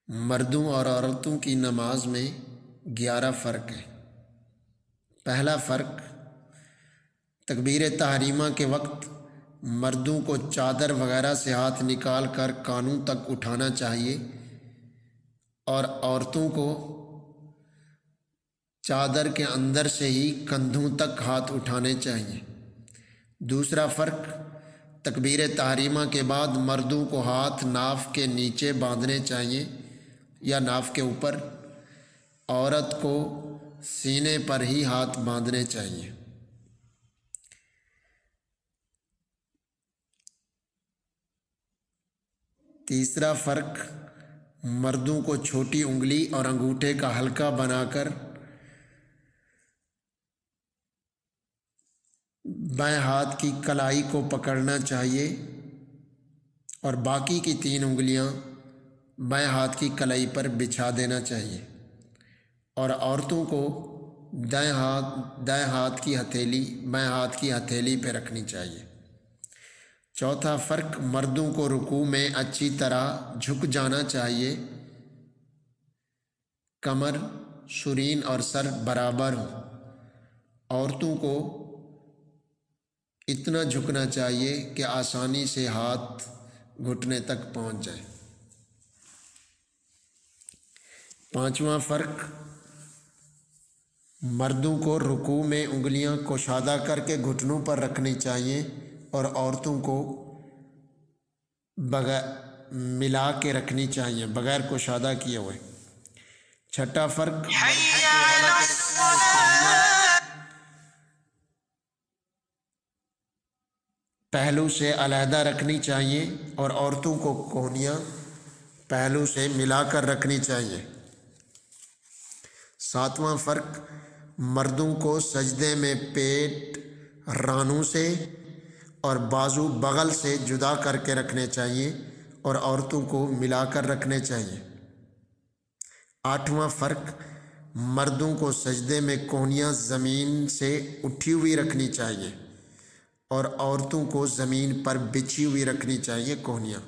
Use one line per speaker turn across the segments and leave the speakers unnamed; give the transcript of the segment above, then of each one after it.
مردوں اور عورتوں کی نماز میں 11 فرق ہیں۔ پہلا فرق، تکبیر تحریمہ کے وقت مردوں کو چادر وغیرہ سے ہاتھ نکال کر کانوں تک اٹھانا چاہیے اور عورتوں کو چادر کے اندر سے ہی کندھوں تک ہاتھ اٹھانے چاہیے۔ دوسرا فرق، تکبیر تحریمہ کے بعد مردوں کو ہاتھ ناف کے نیچے باندھنے چاہیے یا ناف کے اوپر، عورت کو سینے پر ہی ہاتھ باندھنے چاہیے۔ تیسرا فرق، مردوں کو چھوٹی انگلی اور انگوٹھے کا حلقہ بنا کر بائیں ہاتھ کی کلائی کو پکڑنا چاہیے اور باقی کی 3 انگلیاں بائیں ہاتھ کی کلائی پر بچھا دینا چاہیے، اور عورتوں کو دائیں ہاتھ کی ہتھیلی بائیں ہاتھ کی ہتھیلی پہ رکھنی چاہیے۔ چوتھا فرق، مردوں کو رکوع میں اچھی طرح جھک جانا چاہیے، کمر، شرین اور سر برابر ہوں۔ عورتوں کو اتنا جھکنا چاہیے کہ آسانی سے ہاتھ گھٹنے تک پہنچ جائے۔ پانچواں فرق، مردوں کو رکوع میں انگلیاں کشادہ کر کے گھٹنوں پر رکھنی چاہیے اور عورتوں کو ملا کے رکھنی چاہیے بغیر کشادہ کیے ہوئے۔ چھٹا فرق، پہلو سے علیحدہ رکھنی چاہیے اور عورتوں کو کونیاں پہلو سے ملا کر رکھنی چاہیے۔ ساتواں فرق، مردوں کو سجدے میں پیٹ رانوں سے اور بازو بغل سے جدا کر کے رکھنے چاہیے اور عورتوں کو ملا کر رکھنے چاہیے۔ آٹھواں فرق، مردوں کو سجدے میں کونیاں زمین سے اٹھی ہوئی رکھنی چاہیے اور عورتوں کو زمین پر بچھی ہوئی رکھنی چاہیے کونیاں۔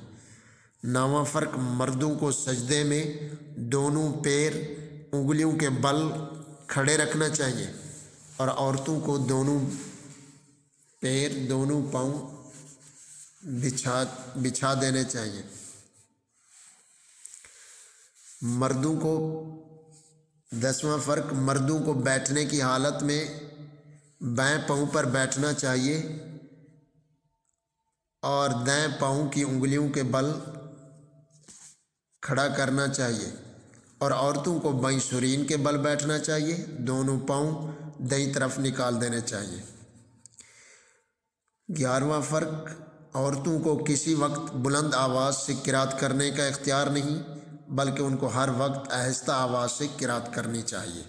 نواں فرق، مردوں کو سجدے میں دونوں پیر انگلیوں کے بل کھڑے رکھنا چاہیے اور عورتوں کو دونوں پیر دونوں پاؤں بچھا دینے چاہیے۔ مردوں کو 10واں فرق، مردوں کو بیٹھنے کی حالت میں بائیں پاؤں پر بیٹھنا چاہیے اور دائیں پاؤں کی انگلیوں کے بل کھڑا کرنا چاہیے اور عورتوں کو بائیں شرین کے بل بیٹھنا چاہیے، دونوں پاؤں دائیں طرف نکال دینے چاہیے۔ 11واں فرق، عورتوں کو کسی وقت بلند آواز سے قرات کرنے کا اختیار نہیں، بلکہ ان کو ہر وقت آہستہ آواز سے قرات کرنی چاہیے۔